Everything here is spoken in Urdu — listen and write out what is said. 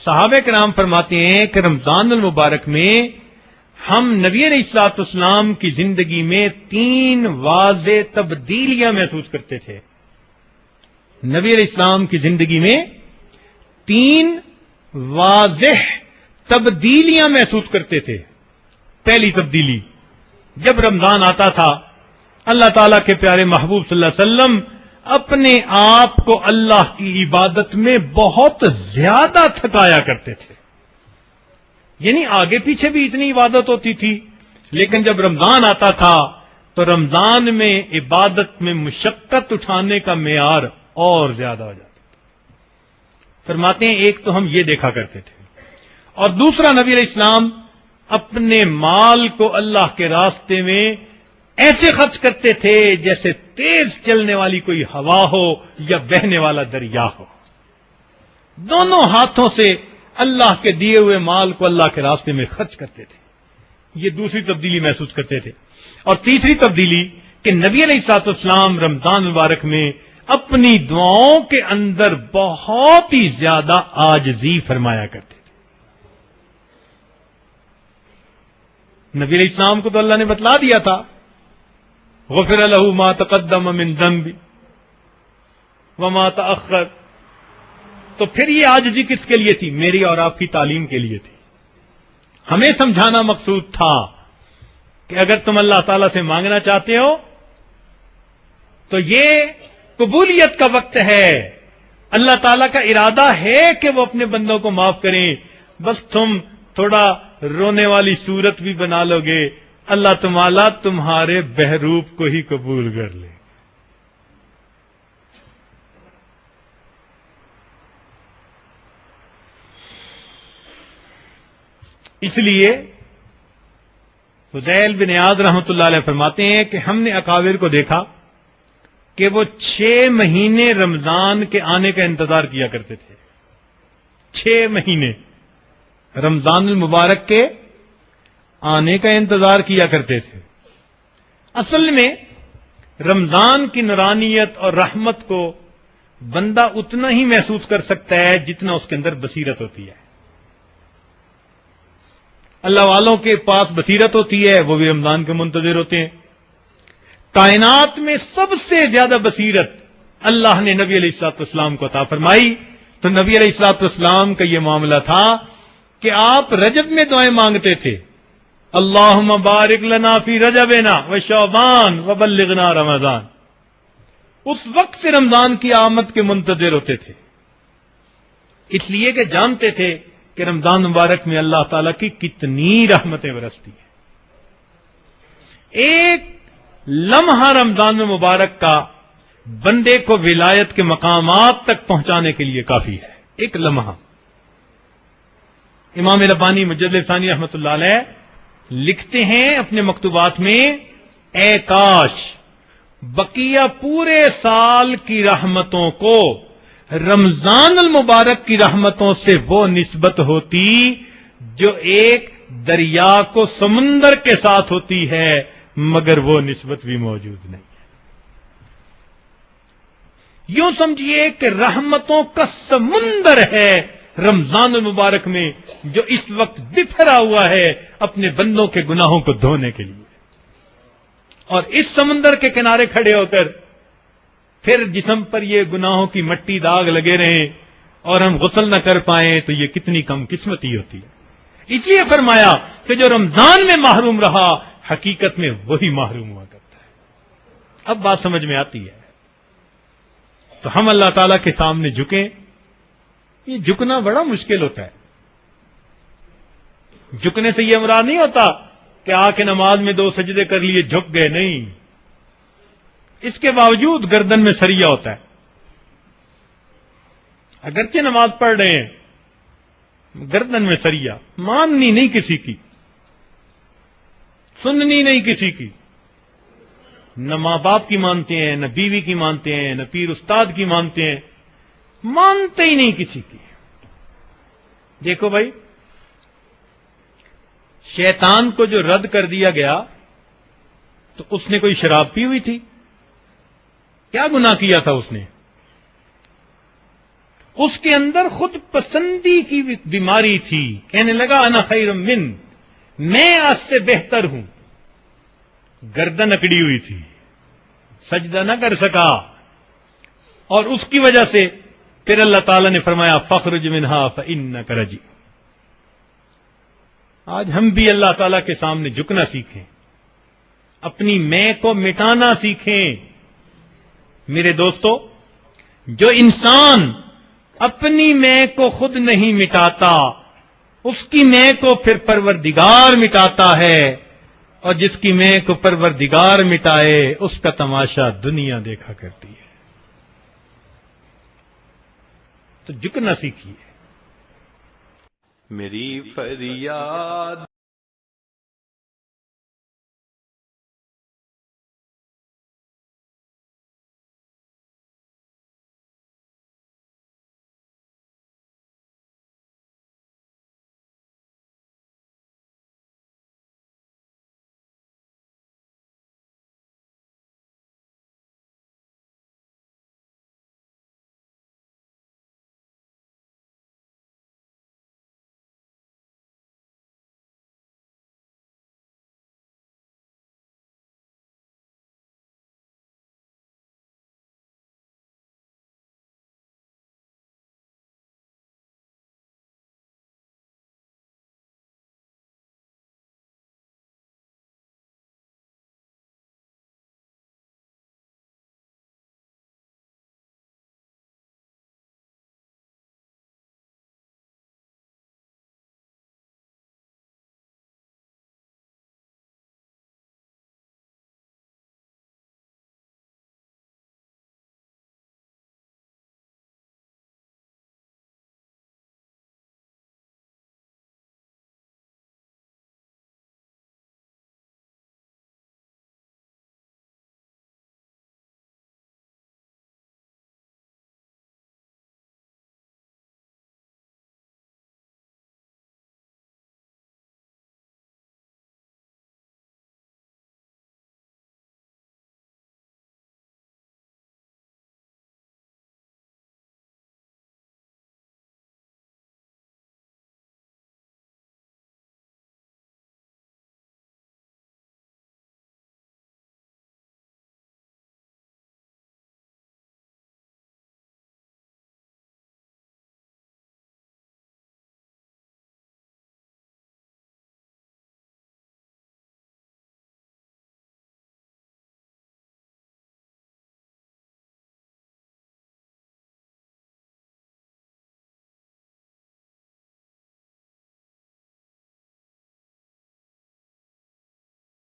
صحابہ کرام فرماتے ہیں کہ رمضان المبارک میں ہم نبی علیہ الصلوۃ والسلام کی زندگی میں 3 واضح تبدیلیاں محسوس کرتے تھے. نبی علیہ السلام کی زندگی میں 3 واضح تبدیلیاں محسوس کرتے تھے. پہلی تبدیلی، جب رمضان آتا تھا اللہ تعالیٰ کے پیارے محبوب صلی اللہ علیہ وسلم اپنے آپ کو اللہ کی عبادت میں بہت زیادہ تھکایا کرتے تھے. یعنی آگے پیچھے بھی اتنی عبادت ہوتی تھی، لیکن جب رمضان آتا تھا تو رمضان میں عبادت میں مشقت اٹھانے کا معیار اور زیادہ ہو جاتا تھا. فرماتے ہیں ایک تو ہم یہ دیکھا کرتے تھے، اور دوسرا نبی علیہ السلام اپنے مال کو اللہ کے راستے میں ایسے خرچ کرتے تھے جیسے تیز چلنے والی کوئی ہوا ہو یا بہنے والا دریا ہو. دونوں ہاتھوں سے اللہ کے دیے ہوئے مال کو اللہ کے راستے میں خرچ کرتے تھے. یہ دوسری تبدیلی محسوس کرتے تھے. اور تیسری تبدیلی کہ نبی علیہ الصلوۃ والسلام رمضان مبارک میں اپنی دعاؤں کے اندر بہت ہی زیادہ عاجزی فرمایا کرتے تھے. نبی علیہ السلام کو تو اللہ نے بتلا دیا تھا غفر له ما تقدم من ذنب وما تأخر، تو پھر یہ عاجزی کس کے لیے تھی؟ میری اور آپ کی تعلیم کے لیے تھی. ہمیں سمجھانا مقصود تھا کہ اگر تم اللہ تعالیٰ سے مانگنا چاہتے ہو تو یہ قبولیت کا وقت ہے. اللہ تعالیٰ کا ارادہ ہے کہ وہ اپنے بندوں کو معاف کریں، بس تم تھوڑا رونے والی صورت بھی بنا لو گے، اللہ تعالیٰ تمہارے بہروپ کو ہی قبول کر لے. اس لیے فضیل بن عیاض رحمۃ اللہ علیہ فرماتے ہیں کہ ہم نے اکابر کو دیکھا کہ وہ 6 مہینے رمضان کے آنے کا انتظار کیا کرتے تھے. 6 مہینے رمضان المبارک کے آنے کا انتظار کیا کرتے تھے. اصل میں رمضان کی نورانیت اور رحمت کو بندہ اتنا ہی محسوس کر سکتا ہے جتنا اس کے اندر بصیرت ہوتی ہے. اللہ والوں کے پاس بصیرت ہوتی ہے، وہ بھی رمضان کے منتظر ہوتے ہیں. کائنات میں سب سے زیادہ بصیرت اللہ نے نبی علیہ الصلوۃ والسلام کو عطا فرمائی. تو نبی علیہ الصلوۃ والسلام کا یہ معاملہ تھا کہ آپ رجب میں دعائیں مانگتے تھے، اللہم بارک لنا فی رجبنا وشعبان وبلغنا رمضان. اس وقت سے رمضان کی آمد کے منتظر ہوتے تھے، اس لیے کہ جانتے تھے کہ رمضان مبارک میں اللہ تعالیٰ کی کتنی رحمتیں برستی ہیں. ایک لمحہ رمضان مبارک کا بندے کو ولایت کے مقامات تک پہنچانے کے لیے کافی ہے. ایک لمحہ. امام ربانی مجدد ثانی رحمۃ اللہ علیہ لکھتے ہیں اپنے مکتوبات میں، اے کاش بقیہ پورے سال کی رحمتوں کو رمضان المبارک کی رحمتوں سے وہ نسبت ہوتی جو ایک دریا کو سمندر کے ساتھ ہوتی ہے، مگر وہ نسبت بھی موجود نہیں ہے. یوں سمجھیے کہ رحمتوں کا سمندر ہے رمضان المبارک میں، جو اس وقت بکھرا ہوا ہے اپنے بندوں کے گناہوں کو دھونے کے لیے. اور اس سمندر کے کنارے کھڑے ہو کر پھر جسم پر یہ گناہوں کی مٹی داغ لگے رہیں اور ہم غسل نہ کر پائیں تو یہ کتنی کم قسمتی ہوتی ہے. اس لیے فرمایا کہ جو رمضان میں محروم رہا حقیقت میں وہی محروم ہوا کرتا ہے. اب بات سمجھ میں آتی ہے. تو ہم اللہ تعالیٰ کے سامنے جھکیں. یہ جھکنا بڑا مشکل ہوتا ہے. جھکنے سے یہ مراد نہیں ہوتا کہ آ کے نماز میں 2 سجدے کر لیے جھک گئے، نہیں. اس کے باوجود گردن میں سریا ہوتا ہے. اگرچہ نماز پڑھ رہے ہیں، گردن میں سریا، ماننی نہیں کسی کی، سننی نہیں کسی کی. نہ ماں باپ کی مانتے ہیں، نہ بیوی کی مانتے ہیں، نہ پیر استاد کی مانتے ہیں، مانتے ہی نہیں کسی کی. دیکھو بھائی، شیطان کو جو رد کر دیا گیا تو اس نے کوئی شراب پی ہوئی تھی؟ کیا گناہ کیا تھا اس نے؟ اس کے اندر خود پسندی کی بیماری تھی. کہنے لگا انا خیر من، میں آج سے بہتر ہوں. گردن اکڑی ہوئی تھی، سجدہ نہ کر سکا، اور اس کی وجہ سے پھر اللہ تعالیٰ نے فرمایا فخرج منہا فإنک رجیم. آج ہم بھی اللہ تعالیٰ کے سامنے جھکنا سیکھیں، اپنی میں کو مٹانا سیکھیں. میرے دوستو، جو انسان اپنی میں کو خود نہیں مٹاتا، اس کی میں کو پھر پروردگار مٹاتا ہے، اور جس کی میں کو پروردگار مٹائے اس کا تماشا دنیا دیکھا کرتی ہے. تو جھکنا سیکھیے. میری فریاد